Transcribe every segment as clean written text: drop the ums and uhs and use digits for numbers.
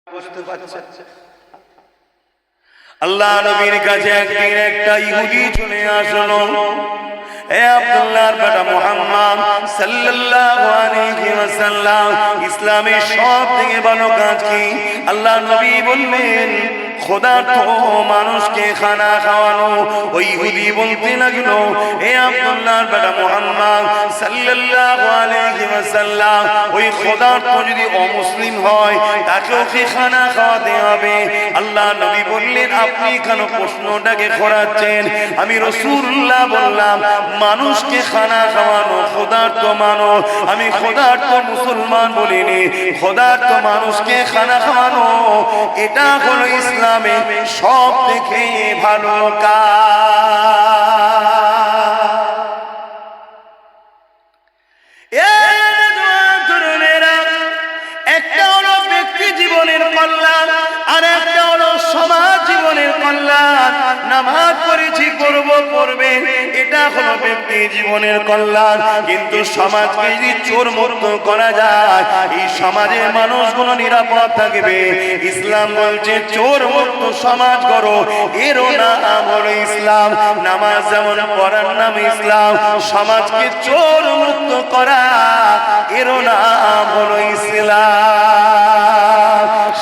বুঝতে পারছেন? আল্লাহ নবীর কাছে একদিন একটা ইহুদি চলে আসলো। হে আব্দুল্লাহর বেটা মুহাম্মদ সাল্লাল্লাহু আলাইহি ওয়াসাল্লাম, ইসলামের সবথেকে ভালো কাজ কি? আল্লাহ নবী বললেন খোদার্থ মানুষকে খানা খাওয়ানো। ওই ইহুদি বলতে লাগলো, হে আব্দুল্লাহর বেটা মুহাম্মদ সাল্লাল্লাহু আলাইহি ওয়াসাল্লাম, ওই খোদার্থ যদি অমুসলিম হয় তাকেও কি খানা খাওয়াতে হবে? আল্লাহ নবী বললেন, আপনি কেন প্রশ্নটাকে ঘোরাচ্ছেন? আমি রাসূলুল্লাহ বললাম মানুষকে খানা খাওয়ানো খোদার্থ মানো। আমি খোদার্থ মুসলমান বলিনি, খোদার্থ মানুষকে খানা খাওয়ানো এটা হলো ইসলামে সব থেকে ভালো কাজ। একটা হলো ব্যক্তি জীবনের কল্যাণ, আর একটা হলো সমাজ জীবনের কল্যাণ। নামাজ পড়েছি করব পড়বে, এটা হলো ব্যক্তি জীবনের কল্যাণ। কিন্তু সমাজকে যদি চোর মুক্ত করা যায়, এই সমাজের মানুষগুলো নিরাপদ থাকবে। ইসলাম বলছে চোর মুক্ত সমাজ করো, এরও নাম হলো ইসলাম। নামাজ যেমন পড়ার নাম ইসলাম, সমাজকে চোর মুক্ত করা এরও নাম হলো ইসলাম।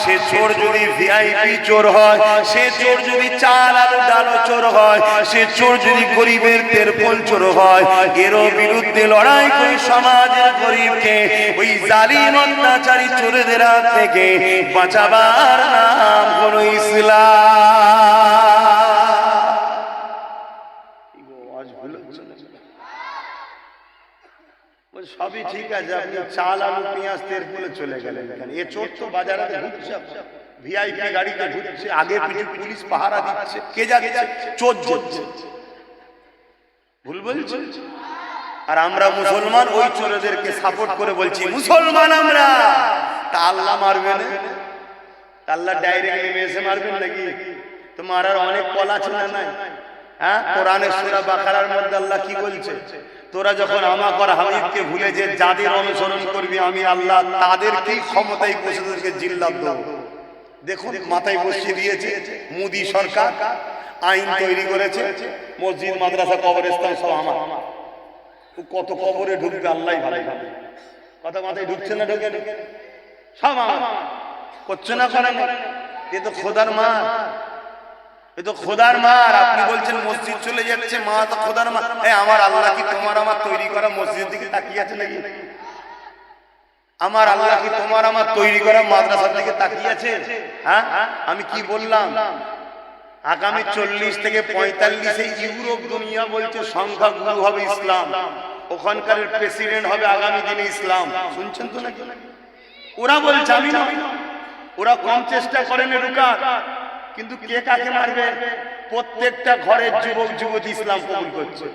সে চোর যদি ভিআইপি চোর হয়, সে চোর যদি চাল আলু ডালো চোর হয়, সে চোর যদি গরিবের তেরপল চোর হয়, এরও বিরুদ্ধে লড়াই করে সমাজের গরিবকে ওই জালিম অত্যাচারী চোরদের হাত থেকে বাঁচাবার নাম হলো ইসলাম। সবই ঠিক আছে, আপনি চাল আলু পেঁয়াজ তেল বলে চলে গেলেন। এ চোর তো বাজারে ঘুরছে, ভিআইপি গাড়িতে ঘুরছে, আগে পিছু পুলিশ পাহারা দিচ্ছে, কে যাচ্ছে? চোর যাচ্ছে। ভুল বলছে? আর আমরা মুসলমান ওই চোরদেরকে সাপোর্ট করে বলছি মুসলমান আমরা। তা আল্লাহ মারবে না? আল্লাহ ডাইরেক্ট নেমে এসে মারবেন নাকি? তো মারার অনেক পল আছে না নাই? হ্যাঁ, কোরআনের সূরা বাকারার মধ্যে আল্লাহ কি বলছে? তোরা যখন আমাকে আর হাবিবকে ভুলে যে যাদের অনুসরণ করবি আমি আল্লাহ তাদেরকেই ক্ষমতায় বসে তোদেরকে জিল্লাত দেব। দেখুন মাথায় বসিয়ে দিয়েছে মোদী সরকার, আইন তৈরি করেছে, মসজিদ মাদ্রাসা কবরস্থান সব আমার। কত কবরে ঢুকবে আল্লাহ ভালো জানে। কথা মাথায় ঢুকছে না? ঢুকে সব আমার করছে না, করে না। এ তো খোদার মার, এ তো খোদার মার। আপনি বলছেন মসজিদ চলে যাচ্ছে, মা তো খোদার মার। আমার আল্লাহ কি তোমার আমার তৈরি করা মসজিদের দিকে তাকিয়ে আছে নাকি? আমার আল্লাহ কি তোমার আমার তৈরি করা মাদ্রাসার দিকে তাকিয়ে আছে? হ্যাঁ, আমি কি বললাম? আগামী 40 থেকে 45-এ ইউরোপ দুনিয়া বলছে সংখ্যা গুরু হবে ইসলাম, ওখানকার প্রেসিডেন্ট হবে আগামী দিনে ইসলাম। শুনছেন তো নাকি? ওরা বলছে, আমি না। ওরা কম চেষ্টা করেন রুকার, কিন্তু কে কাকে মারবে? প্রত্যেকটা ঘরের যুবক যুবতী ইসলাম কবুল করছে।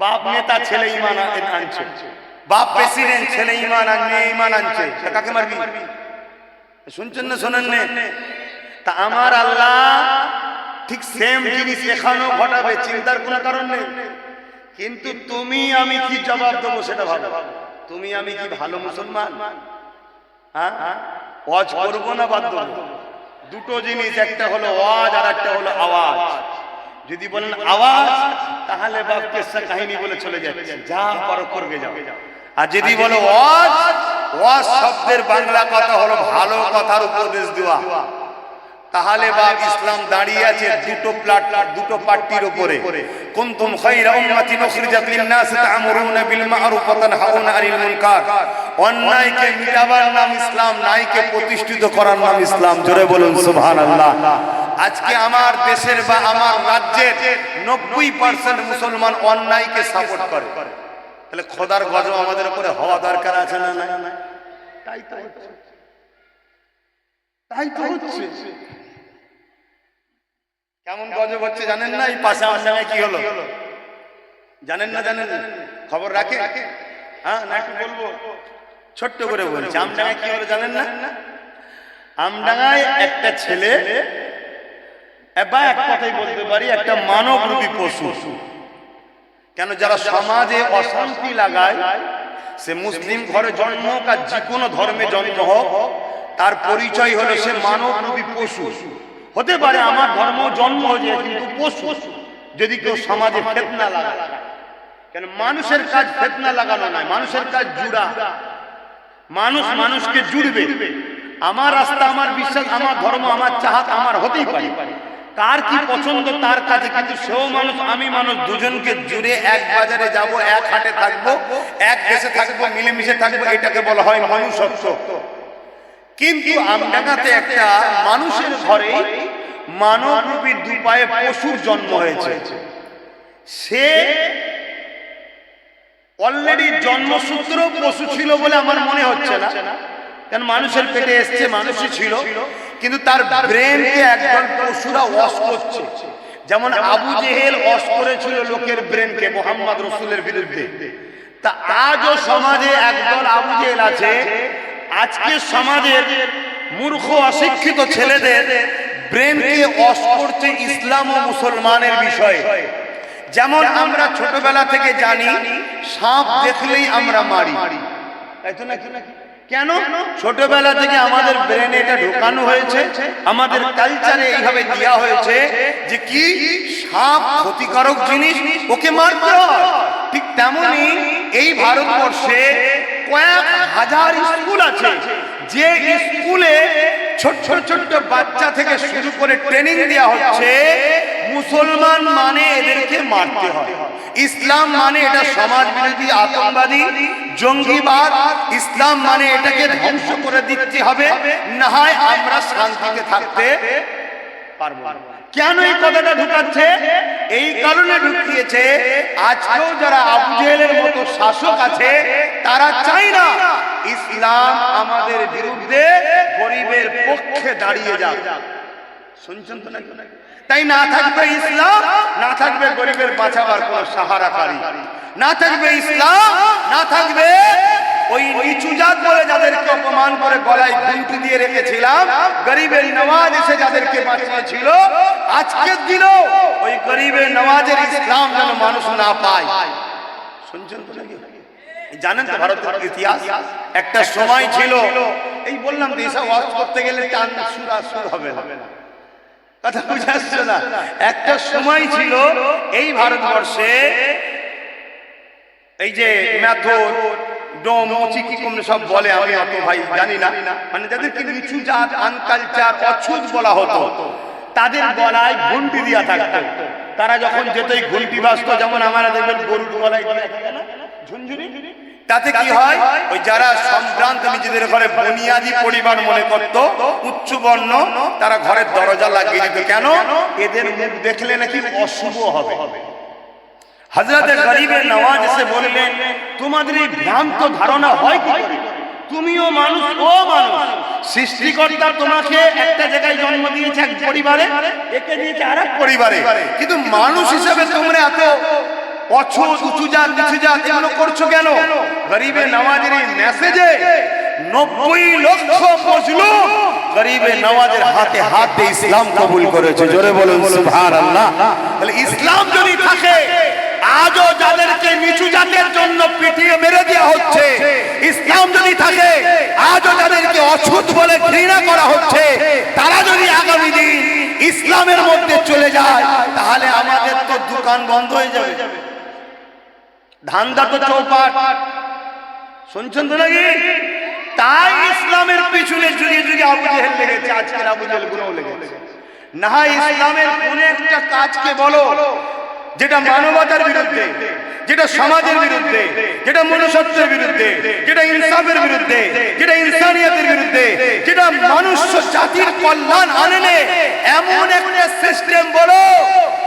বাপ নেতা ছেলে ঈমান আনছে, বাপ প্রেসিডেন্ট ছেলে ঈমান আনছে, ঈমান আনছে। কাকে মারবি? শুনছেন না শোনেন না? তা আমার আল্লাহ ঠিক সেম জিনিস এখানেও ঘটাবে, চিন্তার কোনো কারণ নেই। কিন্তু তুমি আমি কি জবাব দেবো সেটা ভাবো। তুমি আমি কি ভালো মুসলমান? হ্যাঁ, ওয়াজ করবো না বাদ দেবো? দুটো জিনিস, একটা হলো ওয়াজ আর একটা হলো আওয়াজ। যদি বলেন আওয়াজ তাহলে বাপ কিসসা কাহিনী বলে চলে যাচ্ছে, যা করো করবে যাও। আর যদি বলো ওয়াজ, ওয়াজ শব্দের বাংলা কথা হলো ভালো কথার উপদেশ দেওয়া। তাহলে বাপ ইসলাম দাঁড়িয়ে আছে দুটো প্ল্যাটফর্ম, দুটো পার্টির উপরে। কুনতুম খায়রা উম্মাতিন উখরিজাত লিন-নাস তা'মুরুনা বিল মা'রুফ ওয়া তানহাউনা আনিল মুনকার। অন্যায়কে মিটাবার নাম ইসলাম, ন্যায়কে প্রতিষ্ঠিত করার নাম ইসলাম। জোরে বলুন সুবহানাল্লাহ। আজকে আমার দেশের বা আমার রাজ্যের 90% মুসলমান অন্যায়কে সাপোর্ট করে। তাহলে খোদার গজব আমাদের উপরে হওয়া দরকার আছে না? না, তাই তো হচ্ছে, তাই তো হচ্ছে। কেমন গজব হচ্ছে জানেন না? এই পাশে আমডাঙ্গায় কি হলো জানেন না? জানেন? খবর রাখে? হ্যাঁ, না একটু বলবো, ছোট্ট করে বলছি। আমডাঙ্গায় কি হলো জানেন না? আমডাঙ্গায় একটা ছেলে, বা এক কথাই বলতে পারি একটা মানবরূপী পশু। কেন? যারা সমাজে অশান্তি লাগায়, সে মুসলিম ঘরে জন্ম হোক আর যে কোনো ধর্মে জন্ম হোক, তার পরিচয় হলো সে মানবরূপী পশু। হতে পারে আমার ধর্ম জন্ম হয়েছে কিন্তু পশু। যদি কেউ সমাজে ফিতনা লাগায়, কেন মানুষের কাজ ফিতনা লাগানো নয়, মানুষের কাজ জুড়া। মানুষ মানুষকে জুড়বে। আমার রাস্তা, আমার বিশ্বাস, আমার ধর্ম, আমার চাহাত আমার হতেই পারে, কার কি পছন্দ তার কাছে, কিন্তু সেও মানুষ আমি মানুষ, দুজনকে জুড়ে এক বাজারে যাব, এক হাটে থাকবো, এক দেশে থাকবো, মিলেমিশে থাকবো, এটাকে বলা হয় মনুষ্যত্ব। কিন্তু আমডাঙ্গাতে একটা মানুষের ঘরে মানবরূপী দুপায়ে পশুর জন্ম হয়েছে। সে অলরেডি জন্মসূত্র পশু ছিল বলে আমার মনে হচ্ছে না, কারণ মানুষের পেটে এসছে, মানুষই ছিল, কিন্তু তার ব্রেনকে একদল পশুরা ওয়াশ করছে। যেমন আবু জেহেল ওয়াশ করেছিল লোকের ব্রেনকে মুহাম্মদ রাসূলের বিরুদ্ধে, তা আজও সমাজে একদল আবু জেহেল আছে। আজকে সমাজের মূর্খ অশিক্ষিত ছেলেদের ব্রেনকে ওয়াশ করছে ইসলাম ও মুসলমানের বিষয়ে। যেমন আমরা ছোটবেলা থেকে জানি সাপ দেখলেই আমরা মারি, তাই তো নাকি? কেন? ছোটবেলা থেকে আমাদের ব্রেনে এটা ঢোকানো হয়েছে, আমাদের কালচারে এইভাবে দেওয়া হয়েছে যে কি সাপ ক্ষতিকারক জিনিস, ওকে মারতে হয়। ঠিক তেমনি এই ভারতবর্ষে কয়েক হাজার স্কুল আছে, যে স্কুলে ছোট্ট ছোট্ট বাচ্চা থেকে শুরু করে ট্রেনিং দেওয়া হচ্ছে মুসলমান মানে এদেরকে মারতে হয়, ইসলাম মানে এটা সমাজ বিরোধী আতঙ্কবাদী জঙ্গিবাদ, ইসলাম মানে এটাকে ধ্বংস করে দিতে হবে, না হয় আমরা শান্তিতে থাকতে পারবো না। কেন এই কথাটা ঢুকাচ্ছে? এই কারণে ঢুকিয়েছে আজকেও যারা আবু জেহেলের মতো শাসক আছে তারা চায় না ইসলাম আমাদের বিরুদ্ধে গরিবের পক্ষে দাঁড়িয়ে যাক। শুনছেন তো নাকি? তাই না থাকবে ইসলাম, না থাকবে গরিবের বাঁচাবার কোন সাহারাকারী, না থাকবে ইসলাম, না থাকবে ওই নিচু জাত বলে যাদেরকে অপমান করে গলায় ঘুঁটি দিয়ে রেখেছিলাম, গরিবের নওয়াজ এসে যাদেরকে বাঁচিয়েছিল, আজকের দিনও ওই গরিবের নওয়াজের ইসলাম যেন মানুষ না পায়। শুনছেন তো নাকি? জানেন তো ভারতের ইতিহাস, একটা সময় ছিল, এই বললাম তো এসব ওয়াজ করতে গেলে টান সুর হবে না, কথা বুঝে আসছে না? একটা সময় ছিল এই ভারতবর্ষে এই যে মেথড ডোম মুচি কম সব বলে, আমি অত ভাই জানি না, মানে যাদেরকে নিচু জাত আনকালচার অছুত বলা হতো, তাদের গলায় ঘন্টি দিয়া থাকতো। তারা যখন যেত এই ঘন্টি বাজতো, যেমন আমরা দেখবেন গরুর গলায় দিয়া থাকে না ঝুনঝুনি, তাতে কি হয় ওই যারা সম্ভ্রান্ত নিজেদের ঘরে বুনিয়াদি পরিবার মনে করত উচ্চ বর্ণ, তারা ঘরের দরজা লাগিয়ে দিত। কেন? এদের মুখ দেখলে নাকি অশুভ হবে। হযরতে গরিবে নওয়াজ এসে বললেন, তোমাদের এই ভ্রান্ত ধারণা হয় কি করে? তুমিও মানুষ, ও মানুষ, সৃষ্টিকর্তা তোমাকে একটা জায়গায় জন্ম দিয়েছে এক পরিবারে, একে দিয়েছে আরেক পরিবারে, কিন্তু মানুষ হিসেবে তোমরা এত অছুত উঁচু জাত নিচু জাত এগুলো করছো কেন? গরিবে নওয়াজের এই মেসেজে 90 লক্ষ মজলুম গরিবে নওয়াজের হাতে হাতে ইসলাম কবুল করেছে। জোরে বলুন সুবহানাল্লাহ। তাহলে ইসলাম যদি থাকে, আজও যাদেরকে নিচু জাতের জন্য পিটিয়ে মেরে দেওয়া হচ্ছে, ইসলাম যদি থাকে, আজও যাদেরকে অছুত বলে ঘৃণা করা হচ্ছে, তারা যদি আগামী দিন ইসলামের মধ্যে চলে যায়, তাহলে আমাদের তো দোকান বন্ধ হয়ে যাবে, ধান্দা তো চৌপাট। শুনছেন তো নাকি? তাই ইসলামের পিছনে যুগে যুগে আবু জেহেল লেগেছে, আজকের আবু জেহেল গুলোও লেগেছে। না হয় ইসলামের কোন একটা কাজকে বলো যেটা মানবতার বিরুদ্ধে, যেটা সমাজের বিরুদ্ধে, যেটা মনুষ্যত্বের বিরুদ্ধে, যেটা ইনসাফের বিরুদ্ধে, যেটা ইনসানিয়তের বিরুদ্ধে, যেটা মানুষ জাতির কল্যাণ আনে, এমন একটা সিস্টেম বলো,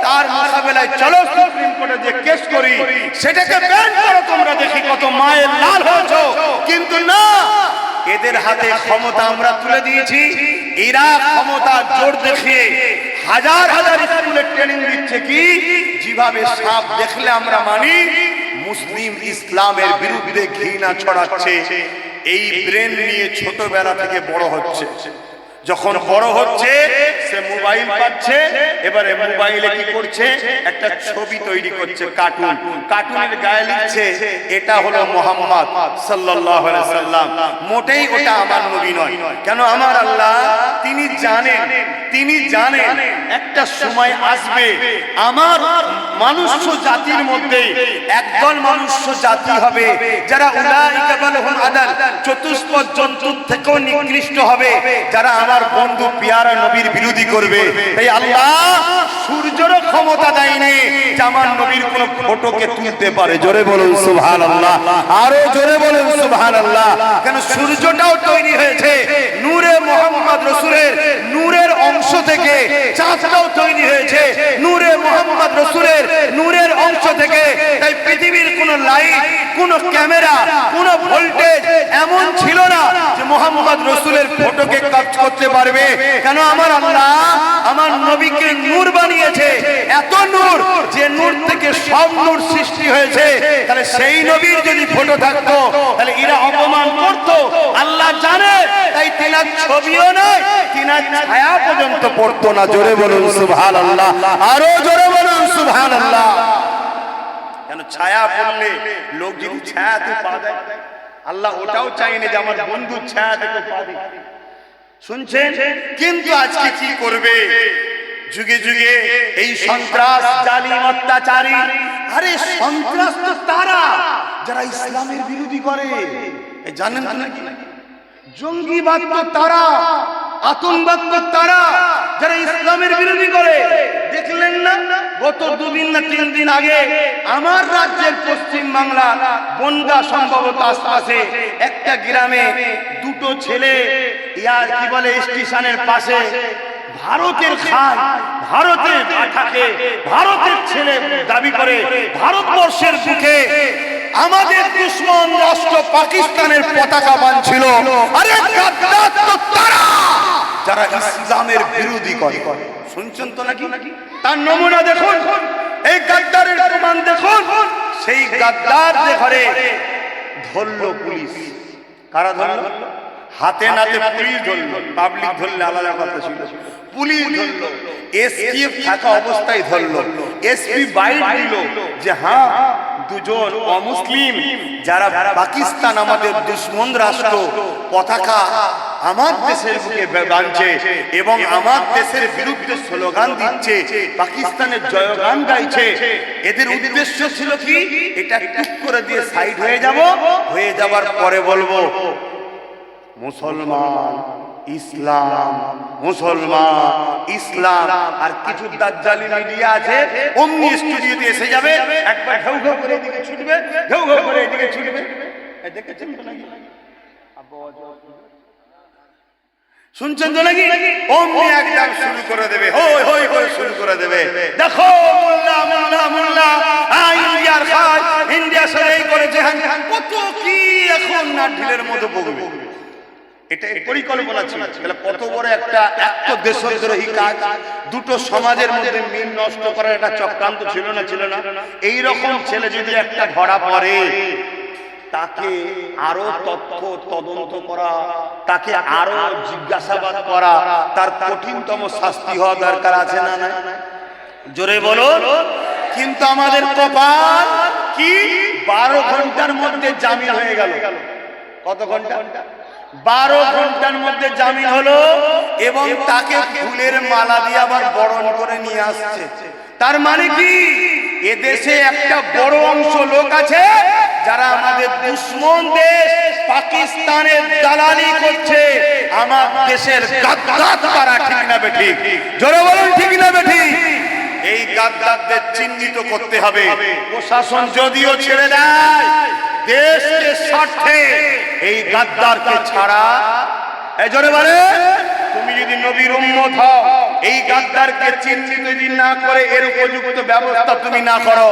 তার মোকাবেলায় চলো সুপ্রিম কোর্টে যে কেস করি, সেটাকে ব্যান করো, তোমরা দেখি কত মায়ের লাল হয়েছো। কিন্তু না, এদের হাতে ক্ষমতা আমরা তুলে দিয়েছি, এরা ক্ষমতা জোর দেখিয়ে হাজার হাজার স্কুলে ট্রেনিং দিচ্ছে কি যেভাবে সাপ দেখলে আমরা মানি, মুসলিম ইসলামের বিরুদ্ধে ঘৃণা ছড়াচ্ছে। এই ব্রেন নিয়ে ছোটবেলা থেকে বড় হচ্ছে, যখন বড় হচ্ছে সে সে মোবাইল পাচ্ছে, এবারে মোবাইলে কি করছে, একটা ছবি তৈরি করছে, কার্টুন, কার্টুনের গায়ে লিখছে এটা হলো মুহাম্মদ সাল্লাল্লাহু আলাইহি সাল্লাম। মোটেই ওটা আমার নবী নয়। কেন? আমার আল্লাহ তিনি জানেন একটা সময় আসবে আমার মনুষ্য জাতির মধ্যে একদল মনুষ্য জাতি হবে যারা উলাইকা বালহুম আদাল, চতুষ্পদ জন্তুর থেকেও নিকৃষ্ট হবে, যারা আমার বন্ধু পিয়ারা নবীর বিরোধী করবে। তাই আল্লাহ সূর্যেরও ক্ষমতা দেয়নি যে আমার নবীর কোন ফটোকে তুলতে পারে। জোরে বলুন সুবহানাল্লাহ, আরো জোরে বলুন সুবহানাল্লাহ। কেন? সূর্যটাও তৈরি হয়েছে নূরে মুহাম্মদ রাসূলের নূরের অংশ থেকে, চাঁদটাও তৈরি হয়েছে নূরে মুহাম্মদ রাসূলের নূরের অংশ থেকে। তাই পৃথিবীর কোন লাইট, কোন ক্যামেরা, কোন ভোল্টেজ এমন ছিল না যে মুহাম্মদ রাসূলের ফটোকে ক্যাপচার করতে পারবে। কেন? আমার আল্লাহ আমার নবীকে নূর বানিয়েছে, এত নূর যে নূর থেকে সব নূর সৃষ্টি হয়েছে। তাহলে সেই নবীর যদি ফটো থাকতো তাহলে এরা অপমান করত, আল্লাহ জানে। তাই তিনার ছবিও নয়, তিনার ছায়া পর্যন্ত পড়তো না। জোরে বলুন সুবহানাল্লাহ, আরো জোরে বলুন সুবহানাল্লাহ। কেন? ছায়া পড়লে লোক যদি ছায়াতে পা দেয়, আল্লাহ ওটাও চাইনি যে আমার বন্ধুর ছায়া থেকে পা দেয়। শুনছেন? কিন্তু আজকে কি করবে? যুগে যুগে এই সন্ত্রাস, জালিম, অত্যাচারী। আরে সন্ত্রাস তো তারা যারা ইসলামের বিরোধী করে, জানেন তো নাকি? জঙ্গিবাদ তো তারা, আতঙ্কবাদ তো তারা যারা ইসলামের বিরোধী করে। দেখলেন না গত 2 দিন না 3 দিন আগে আমার রাজ্যের পশ্চিম বাংলা বনগা সম্ভবত আশপাশে একটা গ্রামে দুটো ছেলে কি বলে স্টেশনের পাশে ভারতের খায়, ভারতের পাঠাকে ভারতের ছেলে দাবি করে ভারতবর্ষের বুকে আমাদের দুশমন রাষ্ট্র পাকিস্তানের পতাকা বাঁধছিল। আরে গাদ্দার তো তারা যারা ইসলামের বিরোধী করে। শুনছেন তো নাকি? তার নমুনা দেখুন, এই গাদ্দারের প্রমাণ দেখুন। সেই গাদ্দার ঘরে ধরলো পুলিশ। কারা ধরলো? হাতে নাতে পুলিশ ধরলো, পাবলিক ধরলে আলাদা কথা ছিল। পুলিশ ধরলো, এসটিএফ থাকা অবস্থায় ধরলো। এসপি বাইট দিল যে হ্যাঁ, দুজন অমুসলিম যারা পাকিস্তান আমাদের দুশমন রাষ্ট্র পতাকা আমার দেশের বুকে বাঁধছে এবং আমার দেশের বিরুদ্ধে স্লোগান দিচ্ছে, পাকিস্তানের জয়গান গাইছে, এদের উদ্দেশ্য ছিল কি এটা টুক করে দিয়ে সাইড হয়ে যাব, হয়ে যাবার পরে বলবো মুসলমান ইসলাম, মুসলমান ইসলাম। আর কিছু দাজ্জালি মিডিয়া আছে অমনি স্টুডিওতে এসে যাবে, একবার ঘেউ ঘেউ করে এদিকে ছুটবে, ঘেউ ঘেউ করে এদিকে ছুটবে। দেখেছেন তো নাকি? শুনছেন তো নাকি? অমনি একদম শুরু করে দেবে, হই হই হই শুরু করে দেবে। দেখো মোল্লা মোল্লা মোল্লা ইন্ডিয়ার খায়, ইন্ডিয়া সরাই করেছে, কত কি এখন না ঢিলের মতো বলবে। এটা পরিকল্পনা ছিল। কত বড় একটা দেশদ্রোহী কাজ, দুটো সমাজের মধ্যে মিল নষ্ট করার একটা চক্রান্ত ছিল না? ছিল না? এইরকম ছেলে যদি একটা ধরা পড়ে, তাকে আরো তথ্য তদন্ত করা, তাকে আরো জিজ্ঞাসাবাদ করা, তার কঠিনতম শাস্তি হওয়া দরকার আছে না? না? জোরে বলো। কিন্তু আমাদের কপাল কি, 12 ঘন্টার মধ্যে জামিন হয়ে গেল। কত ঘন্টা? 12 ঘন্টার মধ্যে জামিন হলো এবং তাকে ফুলের মালা দিয়ে আবার বরণ করে নিয়ে আসছে। তার মানে কি, এদেশে একটা বড় অংশ লোক আছে যারা আমাদের দুশমন দেশ পাকিস্তানের দালালি করছে, আমার দেশের গাদ্দার তারা। ঠিক না বেঠিক? জোরে বলুন ঠিক না বেঠিক? এই গাদ্দারদের চিহ্নিত করতে হবে। প্রশাসন যদিও ছেড়ে দেয়, দেশের স্বার্থে এই গাদ্দারকে ছাড়া, এই জোরে বলে, তুমি যদি নবীর উম্মত হও, এই গাদ্দারকে চিহ্নিত যদি না করে এর উপযুক্ত ব্যবস্থা তুমি না করো,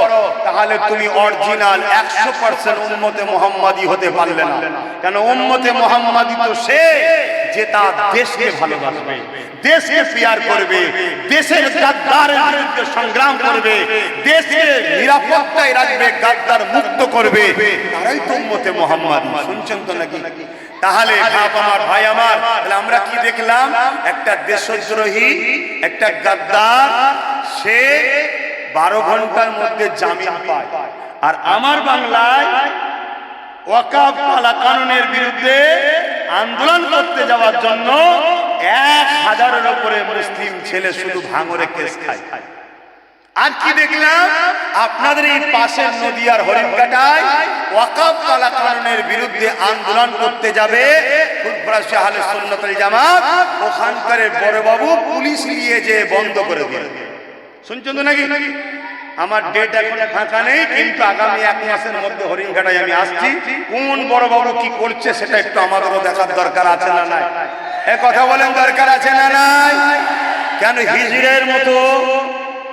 তাহলে তুমি অরিজিনাল 100% উম্মতে মুহাম্মাদি হতে পারলে না। কেন? উম্মতে মুহাম্মাদি তো সে যে তার দেশকে ভালোবাসবে, দেশকে পিয়ার করবে, দেশের গাদ্দারের বিরুদ্ধে সংগ্রাম করবে, দেশকে নিরাপত্তায় রাখবে, গাদ্দার মুক্ত করবে, তারাই তো উম্মতে মুহাম্মাদি। শুনছেন তো নাকি? তাহলে বাপ আমার, ভাই আমার, তাহলে আমরা কি দেখলাম? একটা দেশদ্রোহী, একটা গাদ্দার, সে 12 ঘন্টার মধ্যে জামিন পায়। আর আমার বাংলায় ওয়াকফ কালা কানুনের বিরুদ্ধে আন্দোলন করতে যাওয়ার জন্য 1000-এর উপরে মুসলিম ছেলে শুধু ভাঙরে কেস খায়। আর কি দেখলাম? আপনাদের এই পাশের নদিয়ার হরিণঘাটায় ওয়াকফ কালা কানুনের বিরুদ্ধে আন্দোলন করতে যাবে ফুরফুরা আহলে সুন্নাত ওয়াল জামাত, ওখানকার বড় বাবু পুলিশ নিয়ে যে বন্ধ করে দিল। শুনছেন তো নাকি? আমার ডেট এখন ফাঁকা নেই, কিন্তু আগামী 1 মাসের মধ্যে হরিণঘাটায় আমি আসছি। কোন বড় বাবু কি করছে সেটা একটু আমাদেরও দেখার দরকার আছে না নাই? এ কথা বলেন, দরকার আছে না নাই? কেন হিজড়ের মতো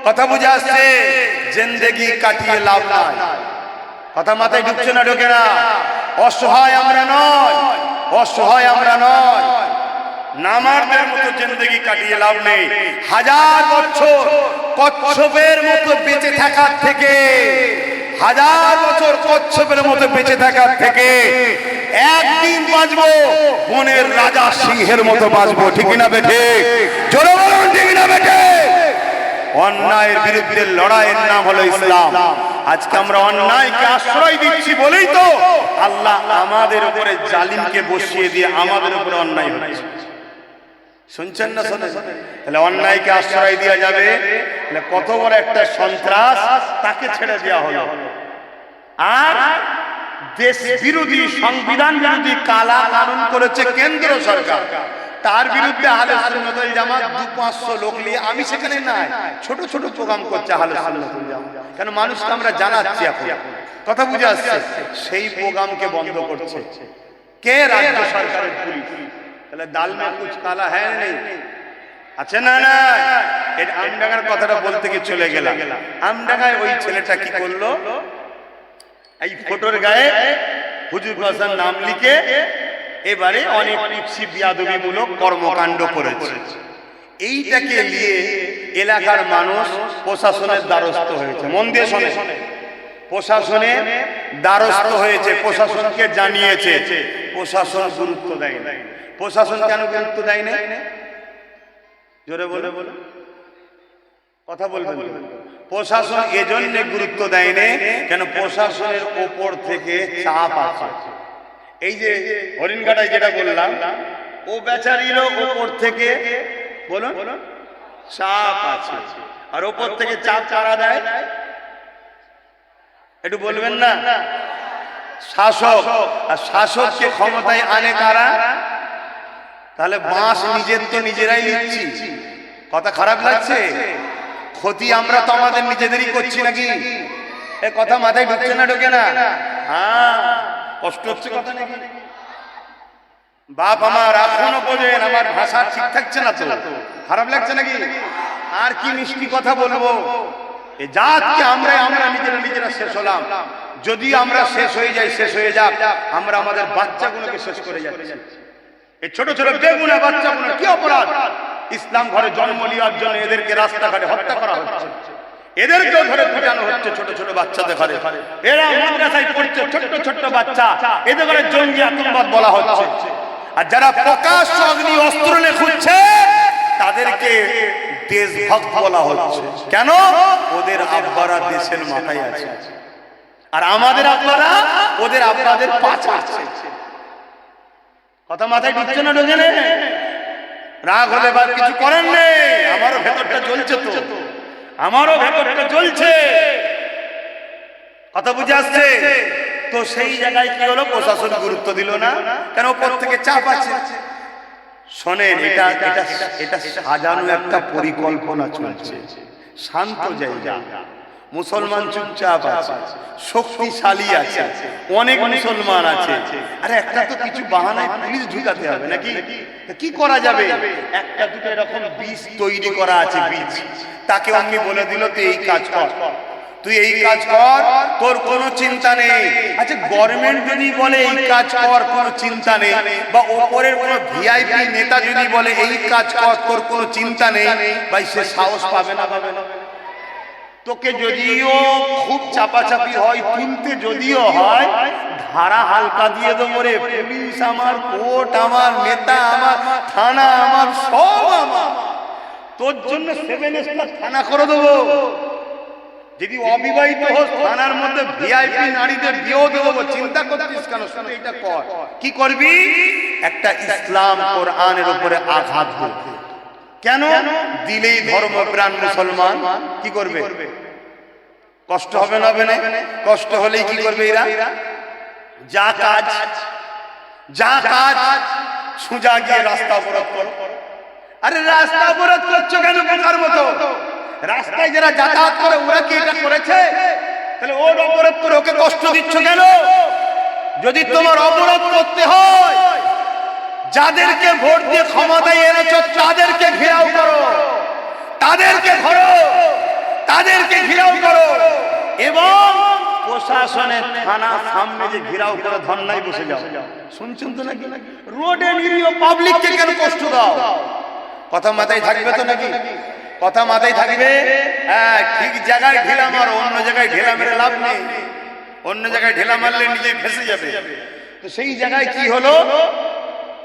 কথা বুঝে আসছে, জিন্দেগি কাটিয়ে লাভ নাই। কথা মাথায় ঢুকছে না? ঢোকে না? অসহায় আমরা নয়, অসহায় আমরা নয়। নামারদের মতো জিন্দেগি কাটিয়ে লাভ নেই। 1000 বছর কচ্ছপের মতো বেঁচে থাকার থেকে, 1000 বছর কচ্ছপের মতো বেঁচে থাকার থেকে একদিন বাঁচবো বনের রাজা সিংহের মতো বাঁচবো। ঠিক না বেঠে? জোরে বলুন, ঠিক না বেঠে? অন্যায়ের বিরুদ্ধে লড়াইয়ের নাম হলো ইসলাম। আজকে আমরা অন্যায়কে আশ্রয় দিচ্ছি বলেই তো আল্লাহ আমাদের উপরে জালিমকে বসিয়ে দিয়ে আমাদের উপরে অন্যায় হচ্ছে। শুনছেন না? শোনেন? তাহলে অন্যায়কে আশ্রয় দেওয়া যাবে? তাহলে কত বড় একটা সন্ত্রাস, তাকে ছেড়ে দেওয়া হলো। আর দেশ বিরোধী, সংবিধান বিরোধী কালা কানুন করেছে কেন্দ্র সরকার, তার বিরুদ্ধে আহলে সুন্নাত ওয়াল জামাত 200-500 লোক নিয়ে, আমি সেখানে নাই, ছোট ছোট প্রোগ্রাম করছে আহলে সুন্নাত ওয়াল জামাত। কেন? মানুষকে আমরা জানাচ্ছি এখন, কথা বুঝে আসছে। সেই প্রোগ্রামকে বন্ধ করছে কে? রাজ্য সরকারের পুলিশ। তাহলে দাল মে কুছ কালা হ্যাঁ নেই আছে না? না। এই আমডাঙ্গার কথাটা বলতে গিয়ে চলে গেলাম। আমডাঙ্গায় ওই ছেলেটা কি করলো? এই ফটোর গায়ে হুজুর হাসান নাম লিখে এবারে অনেক ইপসি বিয়াদবিমূলক কর্মকাণ্ড করেছে। এইটাকে নিয়ে এলাকার মানুষ প্রশাসনের দ্বারস্থ হয়েছে। মন দিয়ে শোনে, প্রশাসনের দ্বারস্থ হয়েছে, প্রশাসনকে জানিয়েছে। প্রশাসন গুরুত্ব দেয় না। প্রশাসন কেন গুরুত্ব দেয় না? জোরে বলে বলে কথা বলবেন। প্রশাসন এজন্য গুরুত্ব দেয় না, কেন? প্রশাসনের ওপর থেকে চাপ আছে। এই যে হরিণঘাটায় যেটা বললাম, ও বেচারিরও ওপর থেকে বলুন চাপ আছে। আর ওপর থেকে চাপ কারা দেয় একটু বলবেন না? শাসক। আর শাসককে ক্ষমতায় আনে কারা? তাহলে বাঁশ নিজের তো নিজেরাই নিচ্ছি। কথা খারাপ লাগছে? ক্ষতি আমরা তো আমাদের নিজেদেরই করছি নাকি? এ কথা মাথায় ঢুকছে না? ঢোকে না? হ্যাঁ, কষ্ট হচ্ছে কথা নাকি? বাপ আমার, এখনো বোঝেন আমার ভাষা ঠিক থাকছে না তো? খারাপ লাগছে নাকি? আর কি মিষ্টি কথা বলবো? এই জাতকে আমরা নিজেরা শেষ হলাম। যদি আমরা শেষ হয়ে যাই, শেষ হয়ে যাক, আমরা আমাদের বাচ্চাগুলোকে শেষ করে যাচ্ছি। এই ছোট ছোট বেগুনা বাচ্চাগুলো কি অপরাধ? ইসলাম ঘরে জন্ম নেওয়ার জন্য এদেরকে রাস্তাঘাটে হত্যা করা হচ্ছে, এদেরকেও ধরে পিটানো হচ্ছে ছোট ছোট বাচ্চাদের ঘরে। এরা মাদ্রাসায় পড়ছে, ছোট্ট ছোট্ট বাচ্চা, এদের ঘরে জঙ্গি আতঙ্কবাদ বলা হচ্ছে। আর যারা প্রকাশ্য অগ্নি অস্ত্র নিয়ে ঘুরছে তাদেরকে দেশভক্ত বলা হচ্ছে। কেন? ওদের আব্বারা দেশের মাথায় আছে, আর আমাদের আব্বারা ওদের আব্বাদের পাশে আছে। কথা মাথায় ঢুকছে না? ঢোকে না? রাগ হলে বা কিছু করেন নেই, আমারও ভেতরটা জ্বলছে, তো আমারও ভেতরটা জ্বলছে। কথা বুঝে আসছে তো? সেই জায়গায় কি হলো? প্রশাসন গুরুত্ব দিল না, কেন? ওপর থেকে চাপ আছে। শোনেন, এটা সাজানো একটা পরিকল্পনা চলছে। শান্ত জায়গা, মুসলমান চুপচাপ আছে, শক্তিশালী আছে, অনেক মুসলমান আছে। আরে একটা তো কিছু বাহানায় পুলিশ ঢুকাতে হবে নাকি? কি করা যাবে? একটা দুটো এরকম বীজ তৈরি করা আছে, বীজ। তাকে অমনি বলে দিল তুই এই কাজ কর, তুই এই কাজ কর, তোর কোনো চিন্তা নেই। আচ্ছা, গভর্নমেন্ট যদি বলে এই কাজ কর, কোনো চিন্তা নেই, বা ওপরের কোনো ভিআইপি নেতা যদি বলে এই কাজ কর, তোর কোনো চিন্তা নেই, ভাই সে সাহস পাবে না? পাবে না? তোকে যদিও খুব চাপাচাপি হয়, তুলতে যদিও হয়, ধারা হালকা দিয়ে দেবো রে। পুলিশ আমার, কোর্ট আমার, নেতা আমার, থানা আমার, সব আমার। তোর জন্য 7 স্টার থানা করে দেবো। যদি অবিবাহিত হোস, থানার মধ্যে ভিআইপি নারীদের বিয়েও দেবো। চিন্তা করছিস কেন? শুধু এটা কর। কি করবি? একটা ইসলাম কোরআনের উপরে আঘাত করবি। কেন? দিলেই ধর্মপ্রাণ মুসলমান কি করবে? কষ্ট হবে না? হবে না? কষ্ট হলেই কি করবে এরা? যা কাজ সোজা গিয়ে রাস্তা অবরোধ করো। আরে রাস্তা অবরোধ করছো কেন বোকার মতো? রাস্তায় যারা যাতায়াত করে ওরা কি এটা করেছে? তাহলে ওর অবরোধ করে ওকে কষ্ট দিচ্ছ কেন? যদি তোমার অবরোধ করতে হয়, যাদেরকে ভোট দিয়ে ক্ষমতায় এনেছো তাদেরকে ঘেরাও করো, তাদেরকে ধরো, তাদেরকে ঘেরাও করো। এবং প্রশাসনের থানার সামনে যে ঘেরাও করে ধর্নায় বসে যাও। শুনছেন তো নাকি? রোডে নিরীহ পাবলিককে কেন কষ্ট দাও? কথা মাথায় থাকবে তো নাকি? কথা মাথায় থাকবে। হ্যাঁ, ঠিক জায়গায় ঢেলা মারো, অন্য জায়গায় ঢেলা মেরে লাভ নেই। অন্য জায়গায় ঢেলা মারলে নিজে ফেসে যাবে। তো সেই জায়গায় কি হলো?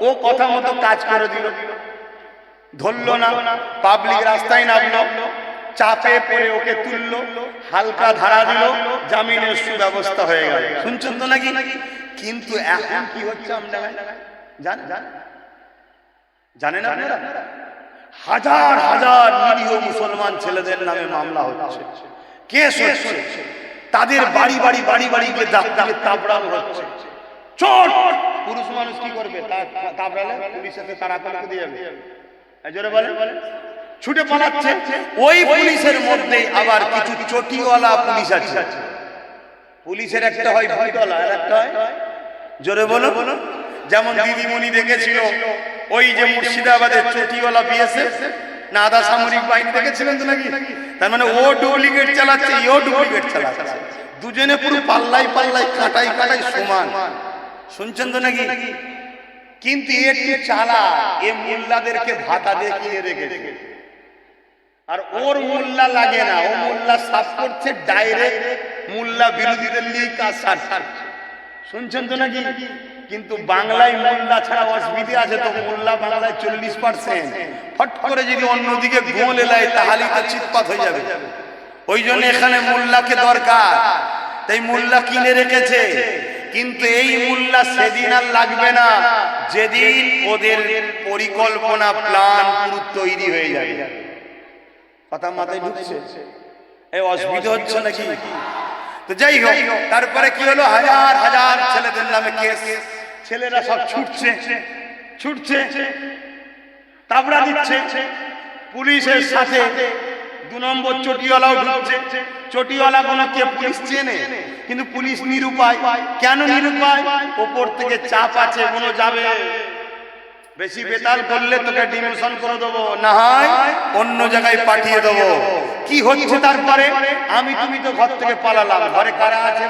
ও কথা মতো কাজ করে দিল, ধরলো না, পাবলিক রাস্তায় নামলো, চাপে পড়ে ওকে তুললো, হালকা ধারা দিল, জামিনের সুব্যবস্থা হয়ে গেল। শুনছেন তো নাকি? কিন্তু এখন কি হচ্ছে আমরা জানেন আপনারা? হাজার হাজার নিরীহ মুসলমান ছেলেদের নামে মামলা হচ্ছে, কেস হচ্ছে, তাদের বাড়ি বাড়ি গিয়ে তাবড়ানো হচ্ছে। চোর পুরুষ মানুষ কি করবে? তাবড়ালে পুলিশের তারা দিয়ে যাবে, জোরে বলে ছুটে পালাচ্ছে। ওই পুলিশের মধ্যে আবার কিছু চটিওয়ালা পুলিশ আছে। পুলিশের একটা হয় ভুইওয়ালা, আর একটা হয় জোরে বলো। যেমন দিদিমণি দেখেছিল ওই যে মুর্শিদাবাদের চটিওয়ালা বিএসএফ না আধা সামরিক বাহিনী দেখেছিলেন তো নাকি? তার মানে ও ডুপ্লিকেট চালাচ্ছে, এও ডুপ্লিকেট চালাচ্ছে, দুজনে পুরো পাল্লাই কাটাই সমান। শুনছেন তো নাকি? কিন্তু একটু চালা, এ মোল্লাদেরকে ভাতা দিয়ে কিনে রেখেছে। আর ওর মোল্লা লাগে না, ও মোল্লা সাফ করছে ডাইরেক্ট মোল্লা বিরোধীদের নিয়ে কাজ সারছে। শুনছেন তো নাকি? কিন্তু বাংলায় মোল্লা ছাড়া অসুবিধে আছে তো। মোল্লা বাংলায় 40%। ফট করে যদি অন্যদিকে গোল এলায় তাহলেই তো চিৎপাত হয়ে যাবে। ওই জন্য এখানে মোল্লাকে দরকার, তাই মোল্লা কিনে রেখেছে। কিন্তু এই মোল্লা সেদিন আর লাগবে না যেদিন ওদের পরিকল্পনা প্ল্যান পুরো তৈরি হয়ে যাবে। কথা মাথায় ঢুকছে? এই অসুবিধা হচ্ছে নাকি? তো যাই হোক, তারপরে কি হলো? হাজার হাজার ছেলেদের নামে কেস। ছেলেরা সব ছুটছে, তাবড়া দিচ্ছে। পুলিশের সাথে 2 নম্বর চটিওয়ালাও ঢুকছে। চটিওয়ালা কোনো কে পুলিশ চেনে, কিন্তু পুলিশ নিরুপায়। কেন নিরুপায়? ওপর থেকে চাপ আছে, কোনো যাবে বেশি বেতাল করলে তোকে ডিমোশন করে দেবো, না হয় অন্য জায়গায় পাঠিয়ে দেবো। কি হচ্ছে তারপরে? তুমি তো ঘর থেকে পালালাম, ঘরে কারা আছে?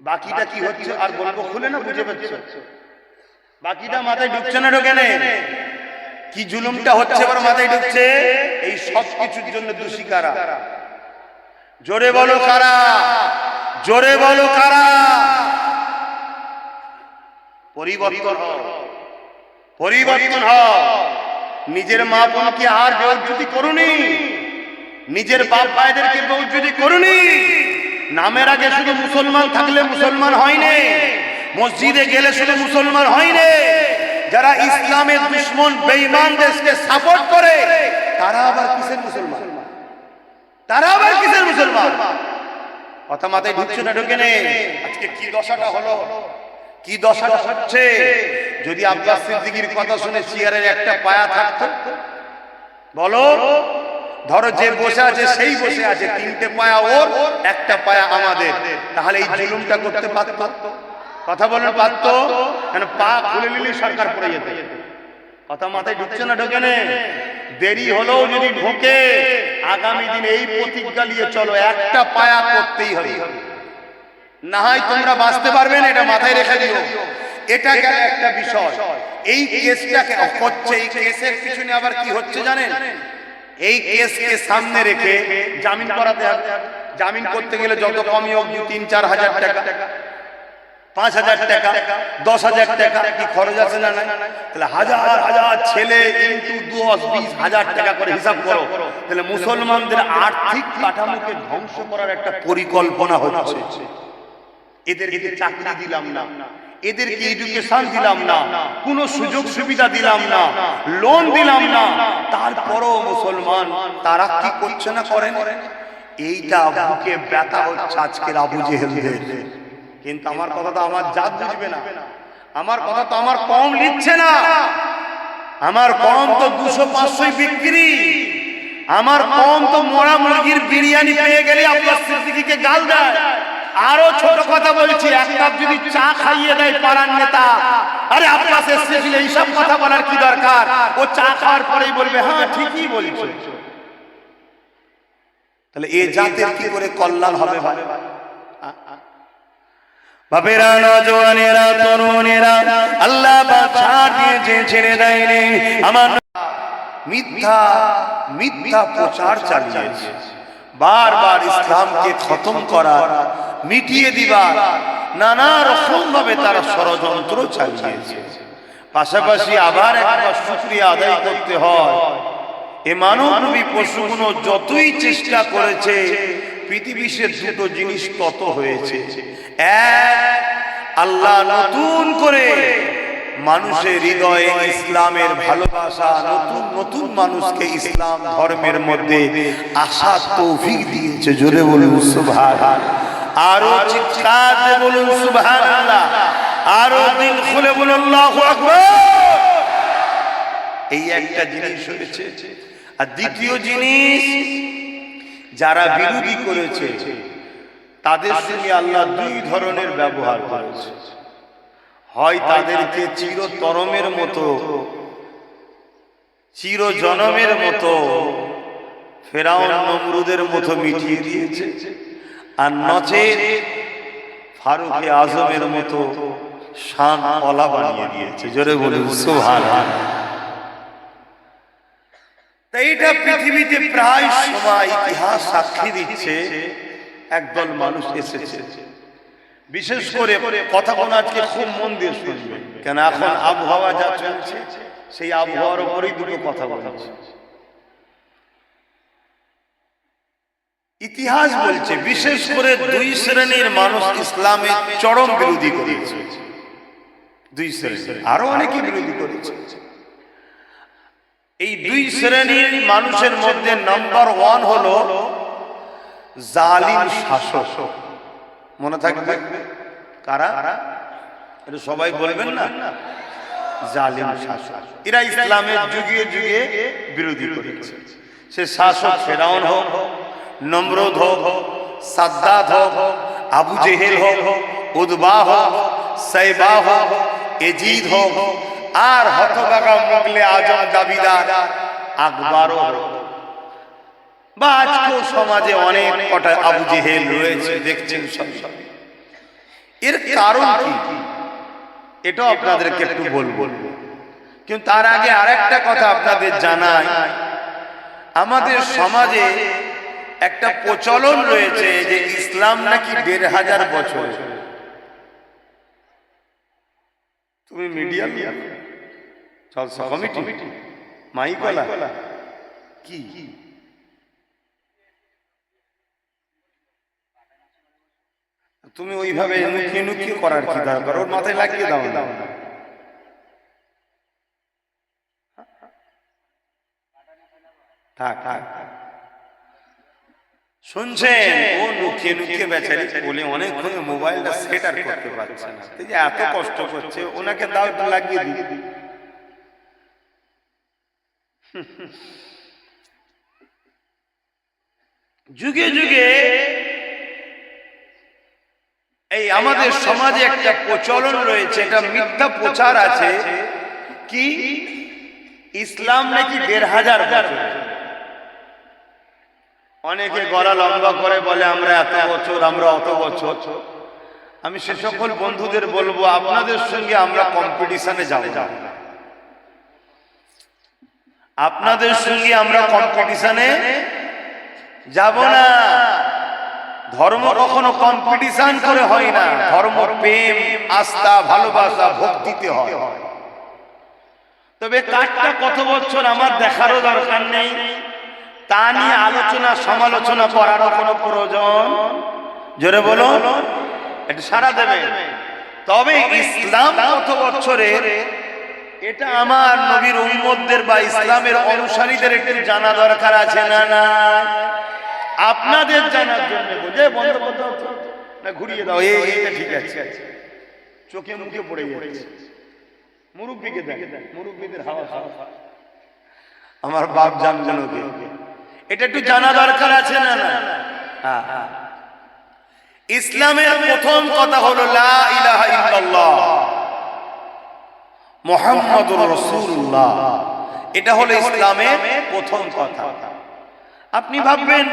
বাকিটা কি হচ্ছে আর বলবো খুলে না? বুঝে পাচ্ছ? বাকিটা মাথায় ঢুকছে না? ঢোকে না? কি জুলুমটা হচ্ছে এবার মাথায় ঢুকছে। এই সব কিছুর জন্য দোষী কারা? জোরে বলো কারা? জোরে বলো কারা? পরিবর্তন হও। নিজের মা বোনকে আর বেইজ্জতি করুনি, নিজের বাপ ভাইদেরকে বেইজ্জতি করুনি। নামের আগে শুধু মুসলমান থাকলে মুসলমান হয়নি, মসজিদে গেলে শুধু মুসলমান হয়নি। যারা ইসলামের দুশমন বেঈমান দেশকে সাপোর্ট করে তারা আবার কিসের মুসলমান? কথা মাথায় ঢুকছে না? ঢোকে নেই? আজকে কি দশাটা হলো, কি দশাটা হচ্ছে? যদি আব্বাস সিদ্দিকীর কথা শুনে চেয়ারের একটা পায়া থাকতো, বলো, ধরো যে বসে আছে সেই বসে আছে, 3টে পায়া ওর, একটা পায়া আমাদের, তাহলে এই জুলুমটা করতে পারতো? কথা বলেন পারতো? কেন পা খুলে নিলে সরকার পড়ে যেত। কথা মাথায় ঢুকছে না? ঢোকে নেই? দেরি হলেও যদি ঢোকে, আগামী দিন এই প্রতিজ্ঞা নিয়ে চলো, একটা পায়া করতেই হবে, না হয় তোমরা বাঁচতে পারবে না। এটা মাথায় রেখে দিও। এটা গেল একটা বিষয়। এই কেসটাকে হচ্ছে, এই কেসের পিছনে আবার কি হচ্ছে জানেন? এই কেসকে সামনে রেখে জামিন করাতে হবে। জামিন করতে গেলে যত কমই হোক 2-3-4 হাজার টাকা, 5,000 টাকা, 10,000 টাকা কি খরচ আছে না? তাহলে হাজার হাজার ছেলে ইনটু 10-20 হাজার টাকা করে হিসাব করো। তাহলে মুসলমানদের আর্থিক কাঠামোকে ধ্বংস করার একটা পরিকল্পনা হচ্ছে। এদেরকে চাকরি দিলাম না, এদেরকে এডুকেশন দিলাম না, কোনো সুযোগ সুবিধা দিলাম না, লোন দিলাম না, তারপরও মুসলমান তারা কি করছে না করেন? এইটা বুকে ব্যথা হচ্ছে আজকের আবু জেহেলদের। কিন্তু আমার কথা তো আমার জাত বুঝবে না, আমার কথা তো আমার কম লিখছে না, আমার কম তো 200-500 বিক্রি, আমার কম তো মরা মুরগির বিরিয়ানি পেয়ে গেলে আব্বাস সিদ্দিকীকে গাল দেয়। আরো ছোট কথা বলছি, এক কাপ যদি চা খাইয়ে দেয় পাড়ার নেতা, আরে আব্বাস এসেছিল, এইসব কথা বলার কি দরকার? ও চা খাওয়ার পরেই বলবে হ্যাঁ ঠিকই বলছো। তাহলে এই জাতের কি করে কল্যাণ হবে? বাপেরা, নওজওয়ানেরা, তরুণেরা, আল্লাহ পাক ছাড় দিয়েছে, ছেড়ে দেয়নি। আমার মিথ্যা মিথ্যা প্রচার চালিয়েছে, বারবার ইসলামকে খতম করা, মিটিয়ে দিবা নানা রকম ভাবে তারা ষড়যন্ত্র চালিয়েছে। পাশাপাশি আবার একবার শুকরিয়া আদায় করতে হয়, এ মানবরূপী পশুগুলো যতই চেষ্টা করেছে, পৃথিবীতে দুটো জিনিস তত হয়েছে। এক, আল্লাহ নতুন করে মানুষের হৃদয়ে ইসলামের ভালোবাসা, নতুন নতুন মানুষকে ইসলাম ধর্মের মধ্যে আসার তৌফিক দিয়েছে। জোরে বলুন সুবহানাল্লাহ, আরো চিৎকার দিয়ে বলুন সুবহানাল্লাহ, আরো দিল খুলে বলুন আল্লাহু আকবার। এই একটা জিনিস হয়েছে। আর দ্বিতীয় জিনিস, যারা বিরোধী করেছে তাদের সঙ্গে আল্লাহ দুই ধরনের ব্যবহার করেছে। হয় তাদেরকে চিরতরমের মতো, চিরজনমের মতো, ফেরাউন নমরুদের মতো মিটিয়ে দিয়েছে, আর নচেত ফারুক আজমের মতো শান ওলা বানিয়ে দিয়েছে। জোরে বলুন সুবহানাল্লাহ। তাই এটা পৃথিবীতে প্রায় সময় ইতিহাস সাক্ষী দিচ্ছে, একদল মানুষ এসেছে। বিশেষ করে কথাগুলো আজকে খুব মন দিয়ে শুনবেন, কেন এখন আবহাওয়া যা চলছে সেই আবহাওয়ার উপরেই দুটো কথা বলছে। ইতিহাস বলছে বিশেষ করে দুই শ্রেণীর মানুষ ইসলামের চরম বিরোধী করেছে। দুই শ্রেণী, আরো অনেকে বিরোধী করেছে। এই দুই শ্রেণীর মানুষের মধ্যে নাম্বার 1 হলো জালিম শাসক। মনে থাকবে কারা? এটা সবাই বলবেন না, জালিম শাসক। এরা ইসলামের যুগে যুগে বিরোধী করেছে। সে শাসক ফেরাউন হোক, নমরুদ হোক, সাদ্দাত হোক, আবু জেহেল হোক, উদবা হোক, সাইবা হোক, এজিদ হোক, আর হতভাগা মুগলে আজম দাবিদার আকবর হোক, বা আজকেও সমাজে অনেক কটা আবু জেহেল রয়েছে, দেখছেন সব। এর কারণ কি এটাও আপনাদেরকে একটু বলবো, কিন্তু তার আগে আরেকটা কথা আপনাদের জানাই। আমাদের সমাজে একটা প্রচলন রয়েছে যে ইসলাম নাকি 1500 বছর। তুমি মিডিয়া কমিটি মাইকলা কি তুমি ওইভাবে নুকিয়ে নুকিয়ে করার কি দরকার? ওর মাথায় লাগিয়ে দাও না। থাক শুনছেন, ও নুকিয়ে নুকিয়ে বেচারি বলে অনেকক্ষণ মোবাইলটা সেট আর করতে পারছে না, যে এত কষ্ট করছে, ওনাকে দাও একটু লাগিয়ে দিই। যুগে যুগে এই আমাদের সমাজে একটা প্রচলন রয়েছে, এটা মিথ্যা প্রচার আছে কি ইসলাম নাকি 1500 বছর। অনেকে গলা লম্বা করে বলে আমরা এত বছর, আমরা অত বছর। আমি সে সকল বন্ধুদের বলবো আপনাদের সঙ্গে আমরা কম্পিটিশনে যাব না। আপনাদের সঙ্গে আমরা কম্পিটিশনে যাব না। ধর্ম কখনো কম্পিটিশন করে হয় না, ধর্ম প্রেম, আস্থা, ভালোবাসা, ভক্তিতে হয়। তবে কাজটা কত বছর আমার দেখারও দরকার নেই, তা নিয়ে আলোচনা সমালোচনা করারও কোনো প্রয়োজন, জোরে বলুন, একটু সাড়া দেবে। তবে ইসলাম কত বছরের এটা আমার নবীর উম্মতদের বা ইসলামের অনুসারীদের একটু জানা দরকার আছে না? না, আপনাদের জানার জন্য বুঝে বন্ধ বন্ধ না, ঘুরিয়ে দাও, এইটা ঠিক আছে, চোখে মুখে পড়ে যাচ্ছে। মুরব্বীকে দেখ, মুরব্বীদের হাওয়া হাওয়া, আমার বাপ জানবেন ওকে, এটা একটু জানা দরকার আছে না? না, হ্যাঁ। ইসলামের প্রথম কথা হলো লা ইলাহা ইল্লাল্লাহ মুহাম্মাদুর রাসূলুল্লাহ। এটা হলো ইসলামের প্রথম কথা। আপনি ভাববেন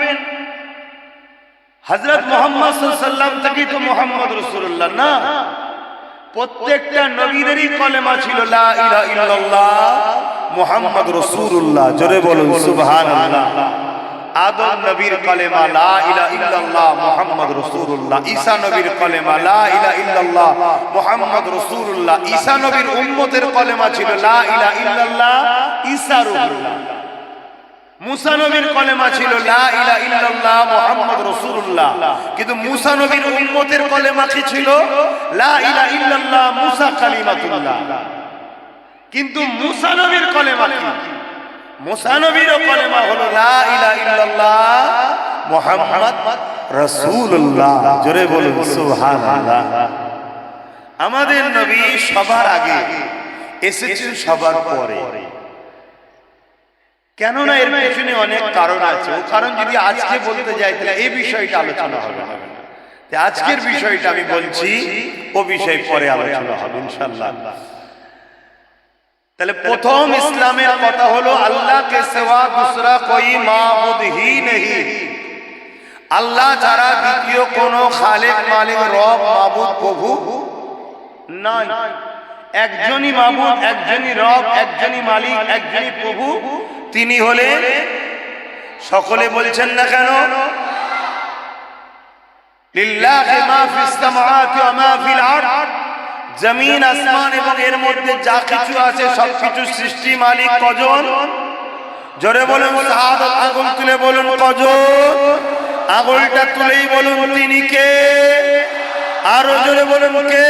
হযরত মুহাম্মদ সাল্লাল্লাহু আলাইহি ওয়াসাল্লাম থেকে তো মুহাম্মদ রাসূলুল্লাহ না, প্রত্যেকটা নবীদেরই কলেমা ছিল লা ইলাহা ইল্লাল্লাহ মুহাম্মদ রাসূলুল্লাহ। জোরে বলুন সুবহানাল্লাহ। আদম নবীর কলেমা লা ইলাহা ইল্লাল্লাহ মুহাম্মদ রাসূলুল্লাহ। ঈসা নবীর কলেমা লা ইলাহা ইল্লাল্লাহ মুহাম্মদ রাসূলুল্লাহ। ঈসা নবীর উম্মতের কলেমা ছিল লা ইলাহা ইল্লাল্লাহ ঈসা রূহুল্লাহ। মুসা নবীর কলেমা ছিল লা ইলাহা ইল্লাল্লাহ মুহাম্মদ রাসূলুল্লাহ। কিন্তু মুসা নবীর উম্মতের কলেমা কি ছিল? লা ইলাহা ইল্লাল্লাহ মুসা কালিমাতুল্লাহ। কিন্তু মুসা নবীর কলেমা কি? মুসা নবীর কলেমা হলো লা ইলাহা ইল্লাল্লাহ মুহাম্মদ রাসূলুল্লাহ। জোরে বলুন সুবহানাল্লাহ। আমাদের নবী সবার আগে এসেছেন সবার পরে। কেননা এর পেছনে অনেক কারণ আছে, ও কারণ যদি আজকে বলতে যাই তাহলে এই বিষয়টা আলোচনা হবে না। আজকের বিষয়টা আমি বলছি, ও বিষয় পরে আলোচনা হবে ইনশাআল্লাহ। তাহলে প্রথম ইসলামের কথা হলো আল্লাহ কে সিওয়া दूसरा कोई माबूद ही नहीं। আল্লাহ ছাড়া দ্বিতীয় কোনো খালেক, মালিক, রব, মাবুদ, প্রভু নাই। একজনই মাবুদ, একজনই রব, একজনই মালিক, একজনই প্রভু, তিনি হলেন। সকলে বলছেন না কেন? লিল্লাহি মা ফিস সামাওয়াতি ওয়া মা ফিল আরদ। জমিন, আসমান এবং এর মধ্যে যা কিছু আছে সবকিছু সৃষ্টি মালিক কজন? জোরে বলুন শাহাদাত, আঙ্গুল তুলে বলুন কজন? আঙ্গুলটা তুলেই বলুন তিনি কে? আরো জোরে বলুন কে?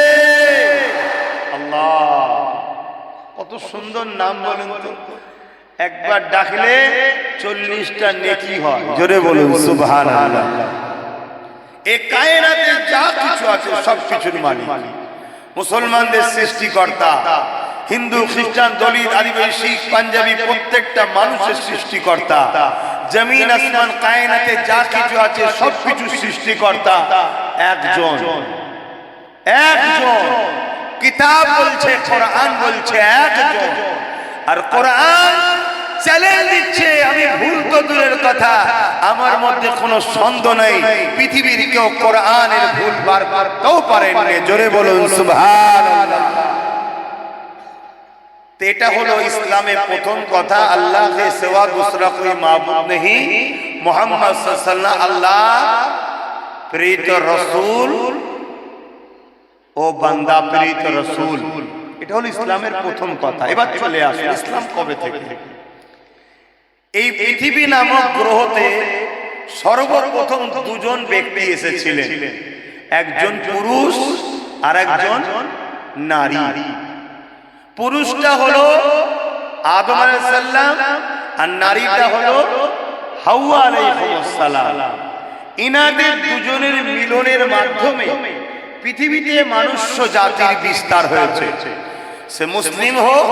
আল্লাহ। কত সুন্দর নাম বলুন তো, একবার ডাকলে 40টা নেকি হয়। জোরে বলুন সুবহানাল্লাহ। এই কায়নাতে যা কিছু আছে সবকিছুর মালিক, মুসলমানদের সৃষ্টিকর্তা, হিন্দু, খ্রিস্টান, দলিত, আদিবাসী, পাঞ্জাবি প্রত্যেকটা মানুষের সৃষ্টিকর্তা। জমিন, আসমান, কায়নাতে যা কিছু আছে সবকিছু সৃষ্টিকর্তা একজন, একজন। কিতাব বলছে, কোরআন বলছে একজন। আর কোরআন চ্যালেঞ্জ দিচ্ছে, আমি ভুল তো দূরের কথা, আমার মধ্যে কোনো সন্দেহ নেই পৃথিবীর কেউ কোরআনের ভুল বার করতেও পারেনি। জোরে বলুন সুবহানাল্লাহ। এটা হলো ইসলামের প্রথম কথা। আল্লাহ কে সিওয়া दूसरा कोई माबूद नहीं, মুহাম্মদ সাল্লাল্লাহু আলাইহি ওয়াসাল্লাম আল্লাহ প্রেরিত রাসূল ও বান্দা প্রেরিত রাসূল। এটা হলো ইসলামের প্রথম কথা। এবার চলে আসুন ইসলাম কবে থেকে। এই পৃথিবী নামক গ্রহতে সর্বপ্রথম দুজন ব্যক্তি এসেছিলেন, একজন পুরুষ আর একজন নারী। পুরুষটা হলো আদম আলাইহিস সালাম আর নারীটা হলো হাওয়া আলাইহিস সালাম। ইনাদের দুজনের মিলনের মাধ্যমে পৃথিবীতে মনুষ্য জাতির বিস্তার হয়েছে। সে মুসলিম হোক,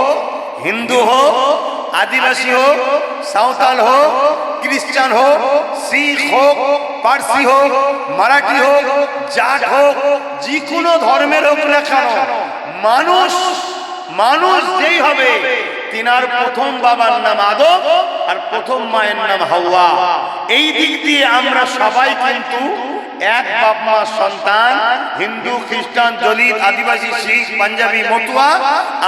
হিন্দু হোক, আদিবাসী হোক, সাঁওতাল হোক, খ্রিস্টান হোক, শিখ হোক, পারসি হোক, মারাঠি হোক, জাট হোক, যে কোনো ধর্মের হোক না কেন, মানুষ মানুষ যেই হবে তিনার প্রথম বাবার নাম আদম আর প্রথম মায়ের নাম হাওয়া। এই দিক দিয়ে আমরা সবাই কিন্তু এক বাপ মা সন্তান, হিন্দু খ্রিস্টান দলিত আদিবাসী শিখ পাঞ্জাবি মতুয়া,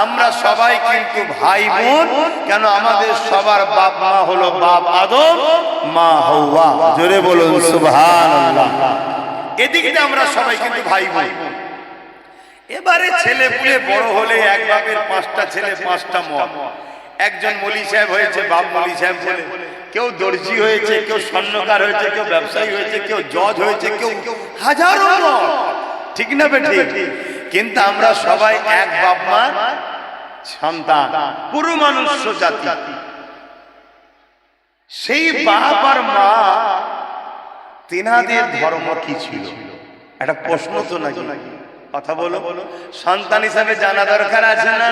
আমরা সবাই কিন্তু ভাই বোন। কেন? আমাদের সবার বাপ মা হলো বাপ আদম মা হাওয়া। জোরে বলুন সুবহানাল্লাহ। এদিকে আমরা সবাই কিন্তু ভাই বোন। এবারে ছেলে পুলে বড় হলে এক বাপের 5টা ছেলে 5টা মত। একজন মলি সাহেব হয়েছে বাপ মলি সাহেব বলে, কেউ দর্জি হয়েছে, কেউ স্বর্ণকার হয়েছে, কেউ ব্যবসায়ী হয়েছে, কেউ জজ হয়েছে, কেউ হাজারো মত। ঠিক না বেঠিক? কিন্তু আমরা সবাই এক বাপ মার সন্তান, পুরো মানুষ্য জাতি। সেই বাপ আর মা তিনাদের ধর্ম কি ছিল? একটা প্রশ্ন তো নাকি? কথা বলো। সন্তান হিসাবে জানা দরকার আছে না?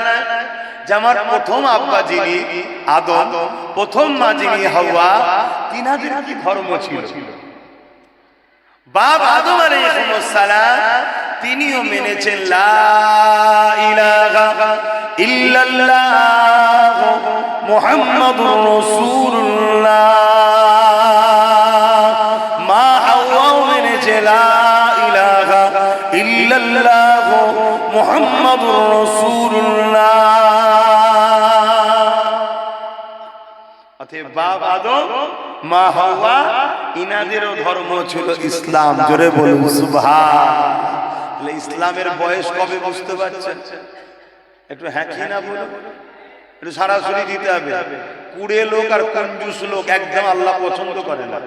যে আমার প্রথম আব্বা যিনি আদম, প্রথম মা যিনি হাওয়া, তিনাদের কি ধর্ম ছিল? বাপ আদম আলাইহিস সালাম তিনিও মেনেছেন লা ইলাহা ইল্লাল্লাহ মুহাম্মাদুর রাসূলুল্লাহ। মা হাওয়া মেনেছে লা ইলাহা ইল্লাল্লাহ মুহাম্মাদুর রাসূলুল্লাহ। অতএব বাপ আদম মা হাওয়া ইনাদেরও ধর্ম ছিল ইসলাম। জোরে বলুন সুবহান। ইসলামের বয়স কবে বুঝতে পারছেন? একটু হ্যাঁ কি না বলুন, একটু সরাসরি দিতে হবে। কুড়ে লোক আর কঞ্জুস লোক একদম আল্লাহ পছন্দ করে না।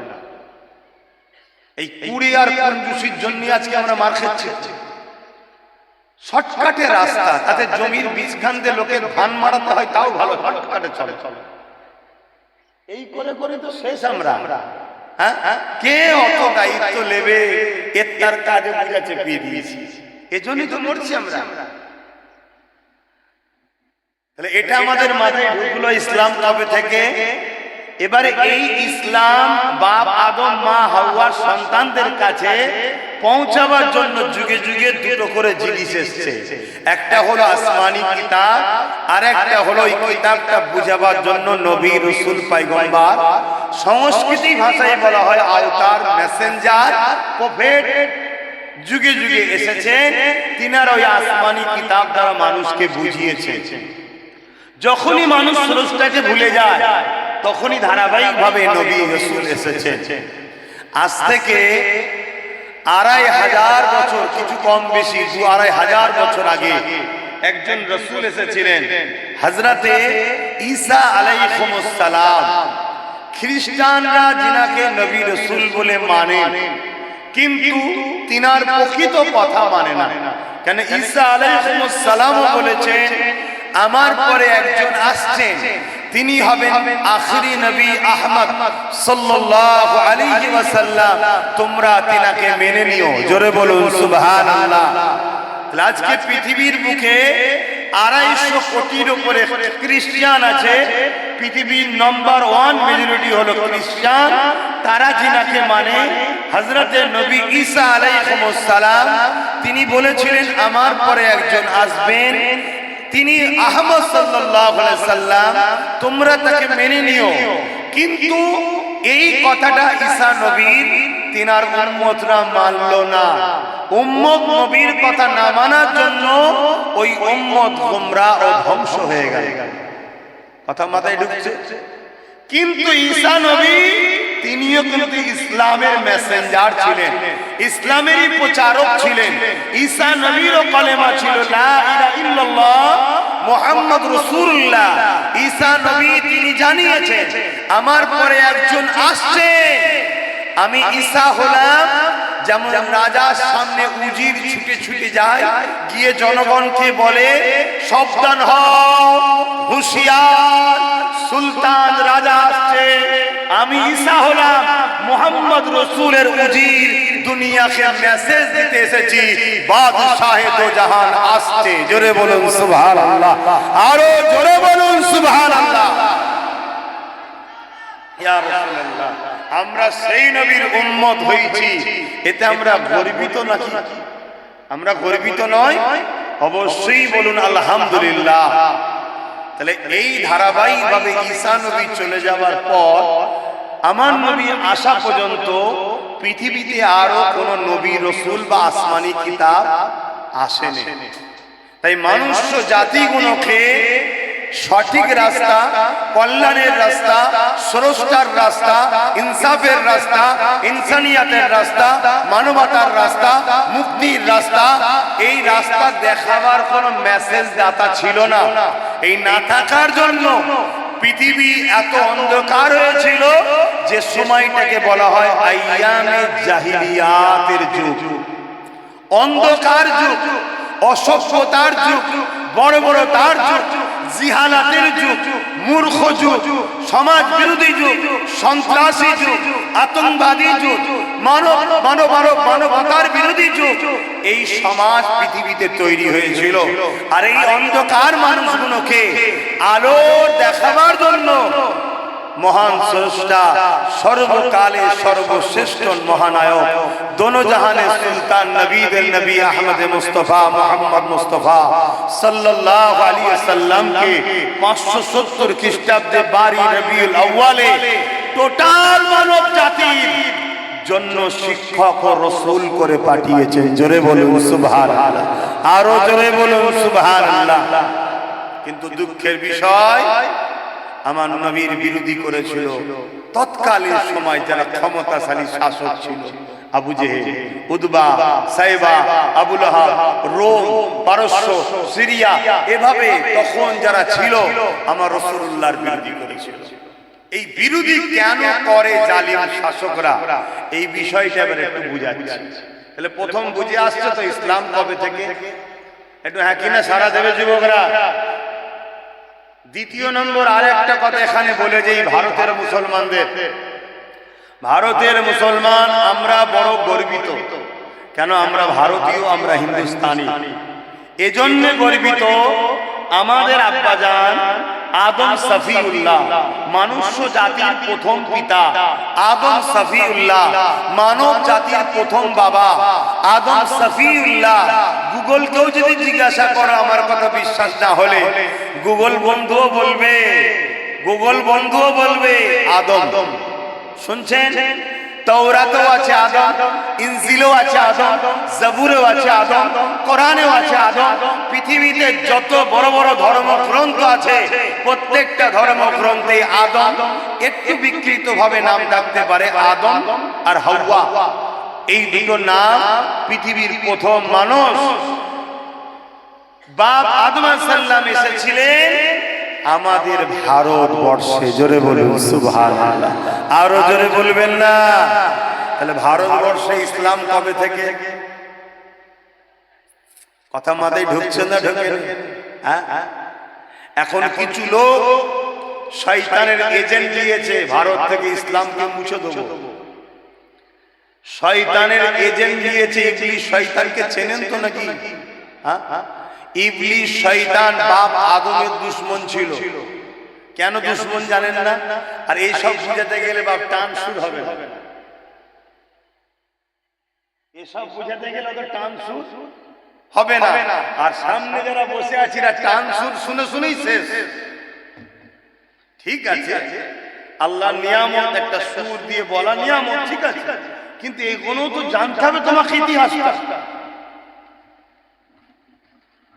এই কুড়ে আর কঞ্জুসির জন্য আজকে আমরা মার খাচ্ছি। শর্টকাটে রাস্তা, তাতে জমির বীজ খানতে লোকের ধান মারাতে হয়, তাও ভালো শর্টকাটে চলে। এই করে করে তো শেষ আমরা। হ্যাঁ, কে অত দায়িত্ব নেবে? এর তার কাজে বুঝা চেপিয়ে দিয়েছি, এজন্যই তো মরছি আমরা। তাহলে এটা আমাদের মাথায় ঢুকলো ইসলাম কবে থেকে? এবারে এই ইসলাম বাপ আদম মা হাওয়ার সন্তানদের কাছে পৌঁছাবার জন্য যুগে যুগে দুটো করে জিনিস এসছে। একটা হলো আসমানি কিতাব, আর একটা হলো এই কিতাবটা বুঝাবার জন্য নবী রাসূল পয়গম্বর, সংস্কৃতি ভাষায় বলা হয় আওতার, মেসেঞ্জার, প্রফেট যুগে যুগে এসেছেন। তিনারা ওই আসমানি কিতাব দ্বারা মানুষকে বুঝিয়েছে। যখনই মানুষ স্রষ্টাকে ভুলে যায় তখনই ধারাবাহিকভাবে নবী রাসূল এসেছেন। আজ থেকে 2500 বছর, কিছু কম বেশি 2500 বছর আগে একজন রাসূল এসেছিলেন, হযরতে ঈসা আলাইহিস সালাম। খ্রিস্টানরা যিনাকে নবী রাসূল বলে মানে, কিন্তু তিনার প্রকৃত কথা মানে না। কেন? ঈসা আলাইহিস সালাম বলেছেন আমার পরে একজন আসছেন, তিনি হবেন আখিরি নবী আহমদ সাল্লাল্লাহু আলাইহি ওয়াসাল্লাম, তোমরা তিনাকে মেনে নিও। জোরে বলুন সুবহানাল্লাহ। আজকে পৃথিবীর বুকে 250 কোটির উপরে খ্রিস্টান আছে। পৃথিবীর নম্বর 1 মেজরিটি হলো খ্রিস্টান। তারা যিনাকে মানে হযরতে নবী ঈসা আলাইহিস সালাম, তিনি বলেছিলেন আমার পরে একজন আসবেন, তিনি আহমদ সাল্লাল্লাহু আলাইহি সাল্লাম, তোমরা তাকে মেনে নিও। কিন্তু এই কথাটা ঈসা নবীর তিনার উম্মতরা মানল না। উম্মত নবীর কথা না মানার জন্য ওই উম্মত গোমরাহ ও ধ্বংস হয়ে গেল। কথা মাথায় ঢুকছে? কিন্তু ঈসা নবী তিনিও কিন্তু ইসলামের মেসেঞ্জার ছিলেন, ইসলামেরই প্রচারক ছিলেন। ঈসা নবীরও কলেমা ছিল লা ইলাহা ইল্লাল্লাহ মুহাম্মদ রাসূলুল্লাহ। ঈসা নবী তিনি জানিয়েছেন আমার পরে একজন আসছে, আমি ঈসা হলাম। যেমন রাজার সামনে উজির ছুটে ছুটে যায়, গিয়ে জনগণকে বলে সাবধান হও, হুঁশিয়ার, সুলতান রাজা আসছে। আমি ঈসা হলাম মুহাম্মদ রাসূলের উজির, দুনিয়াকে মেসেজ দিতে এসেছি, বাদশাহে দো জাহান আসছে। জোরে বলুন সুবহানাল্লাহ, আরো জোরে বলুন সুবহানাল্লাহ। ইয়া রাসূলুল্লাহ, আমরা সেই নবীর উম্মত হইছি, এতে আমরা গর্বিত নাকি? আমরা গর্বিত নয়? অবশ্যই বলুন আলহামদুলিল্লাহ। তাহলে এই ধারাবাহিকভাবে ঈসা নবী চলে যাওয়ার পর আমার নবী আসা পর্যন্ত পৃথিবীতে আরো কোন নবী রাসূল বা আসমানি কিতাব আসেনি। তাই মনুষ্য জাতিগুলোকে সঠিক রাস্তা, কল্যাণের রাস্তা, স্রষ্টার রাস্তা, ইনসাফের রাস্তা, ইনসানিয়াতের রাস্তা, মানবতার রাস্তা, মুক্তির রাস্তা, এই রাস্তা দেখাবার কোনো মেসেজ দাতা ছিল না। এই না থাকার জন্য পৃথিবী এত অন্ধকার হয়েছিল যে সময়টাকে বলা হয় আইয়ামে জাহিলিয়াতের যুগ, অন্ধকার যুগ, অসভ্যতার যুগ, বড় বড় তার যুগ, জিহালাতের যুগ, মূর্খ যুগ, সমাজ বিরোধী যুগ, সন্ত্রাসী যুগ, আতঙ্কবাদী যুগ, মানবতার বিরোধী যুগ। এই সমাজ পৃথিবীতে তৈরি হয়েছিল। আর এই অন্ধকার মানুষগুলোকে আলো দেখাবার জন্য মহান স্রষ্টা, সর্বকালে সর্বশ্রেষ্ঠ মহানায়ক, দোনো জাহানের সুলতান, নবীদের নবী আহমদ মুস্তফা মুহাম্মদ মুস্তফা সাল্লাল্লাহু আলাইহি ওয়াসাল্লামকে 570 খ্রিস্টাব্দে 12 রবিউল আউয়ালে টোটাল মানব জাতির জন্য শিক্ষক ও রাসূল করে পাঠিয়েছেন। জোরে বলুন সুবহানাল্লাহ, আরো জোরে বলুন সুবহানাল্লাহ। কিন্তু দুঃখের বিষয়, আমার নবীর বিরোধী করেছিল তৎকালীন সময় যারা ক্ষমতাশালী শাসক ছিল, আবু জেহেল, উতবা, সাইবা, আবু লাহাব, রোম, পারস্য, সিরিয়া, এভাবে তখন যারা ছিল আমার রাসূলুল্লাহর বিরোধী করেছিল। এই বিরোধী কেন করে জালিম শাসকরা, এই বিষয়টা এবার একটু বুঝাচ্ছি। তাহলে প্রথম বুঝে আসছে তো ইসলাম কবে থেকে, একটু হ্যাঁ কিনা সারা দেবে যুবকরা। দ্বিতীয় নম্বর আরেকটা কথা এখানে বলে যাই, ভারতের মুসলমানদের, ভারতের মুসলমান আমরা বড় গর্বিত। কেন আমরা ভারতীয়, আমরা হিন্দুস্তানি। এজন্য গর্বিত, আমাদের আব্বাজান আদম সফিউল্লাহ, মানুষ্য জাতির প্রথম পিতা আদম সফিউল্লাহ, মানব জাতির প্রথম বাবা আদম সফিউল্লাহ। গুগলকেও যদি জিজ্ঞাসা করো আমার কথা বিশ্বাস না হলে, গুগল বন্ধুও বলবে, গুগল বন্ধুও বলবে আদম। শুনছেন? তাওরাতেও আছে আদম, ইনজিলেও আছে আদম, জাবুরেও আছে আদম, কোরআনেও আছে আদম। পৃথিবীতে যত বড় বড় ধর্মগ্রন্থ আছে প্রত্যেকটা ধর্মগ্রন্থে আদম একটু বিকৃত ভাবে নাম থাকতে পারে, আদম আর হাওয়া, এই দুটো নাম পৃথিবীর প্রথম মানুষ বাপ আদম আলাইহিস সালাম এসেছিলেন আমাদের ভারতবর্ষে। জোরে বলুন সুবহানাল্লাহ, আরো জোরে বলবেন না। তাহলে ভারতবর্ষে ইসলাম কবে থেকে? কথা মাথায় ঢুকছে না ঢুকে? এখন কিছু লোক শয়তানের এজেন্ট দিয়েছে, ভারত থেকে ইসলামকে মুছে দেবো। শয়তানের এজেন্ট দিয়েছে ইবলিস। শয়তানকে চেনেন তো নাকি? ইবলিস শয়তান বাপ আদমের দুশমন ছিল। কেন দুশমন জানেন না? আর এই সব বুঝাতে গেলে বাপ টান শুরু হবে না। এসব বুঝাতে গেলে তো টান শুরু হবে না। আর সামনে যারা বসে আছি টান সুর শুনে শুনেই শেষ। ঠিক আছে, আল্লাহ নিয়ামত একটা সুর দিয়ে বলা নিয়ামত, ঠিক আছে, কিন্তু এগুলো তো জানতে হবে তোমাকে ইতিহাসটা।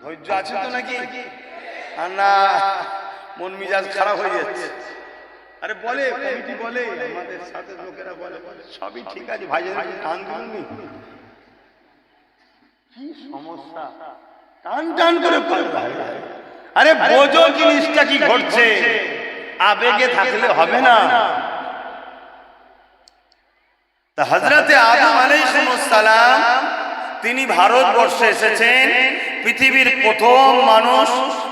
ধৈর্য আছে তো নাকি? আর না মন মিজাজ খারাপ হয়ে যাচ্ছে। আরে বলে কমিটি বলে, আমাদের সাথে লোকেরা বলে সবই ঠিক আছে, ভাইজান টান দিলনি, কি সমস্যা? টান টান করে আরে বোঝো জিনিসটা কি ঘটছে, আবেগে থাকলে হবে না। তা হযরতে আদম আলাইহিস সালাম তিনি ভারতবর্ষে এসেছেন, পৃথিবীর প্রথম মানুষ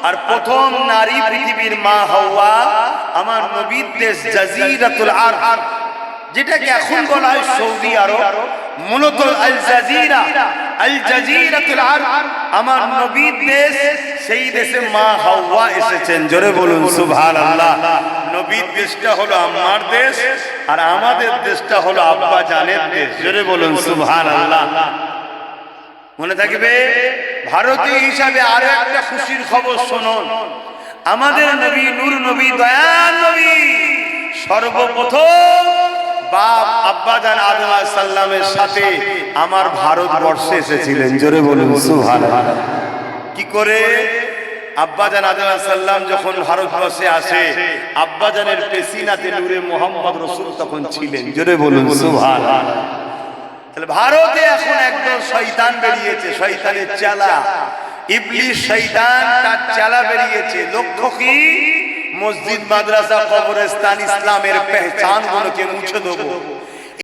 আর প্রথম নারী পৃথিবীর মা হাওয়া। আমার নবীর দেশ জাজিরাতুল আরব, যেটাকে এখন বলা হয় সৌদি আরব, মূলত আল জাজিরা, আল জাজিরাতুল আরব আমার নবীর দেশ। সেই দেশে মা হাওয়া এসেছেন। জোরে বলুন সুবহানাল্লাহ। নবীর দেশটা হলো আমার দেশ আর আমাদের দেশটা হলো আব্বা জানের দেশ। জোরে বলুন সুবহানাল্লাহ। মনে থাকবে, ভারতীয় হিসাবে আরো একটা খুশির খবর শুনুন। আমাদের নবী, নূর নবী, দয়াল নবী সর্বপ্রথম বাপ আব্বাজান আদম আলাইহিস সালামের সাথে আমার ভারতবর্ষে এসেছিলেন। জোরে বলুন সুবহানাল্লাহ। কি করে? আব্বাজান আদম আলাইহিস সালাম যখন ভারতবর্ষে আসে, আব্বাজানের পেশিনাতে নূরে মুহাম্মদ রাসূল তখন ছিলেন। জোরে বলুন সুবহানাল্লাহ। তাহলে ভারতে এখন একদল শয়তান বেরিয়েছে, শয়তানের চেলা ইবলিস শয়তান, তার চেলা বেরিয়েছে। লক্ষ্য কি? মসজিদ, মাদ্রাসা, কবরস্থান, ইসলামের পেহচান গুলোকে মুছে দেবো।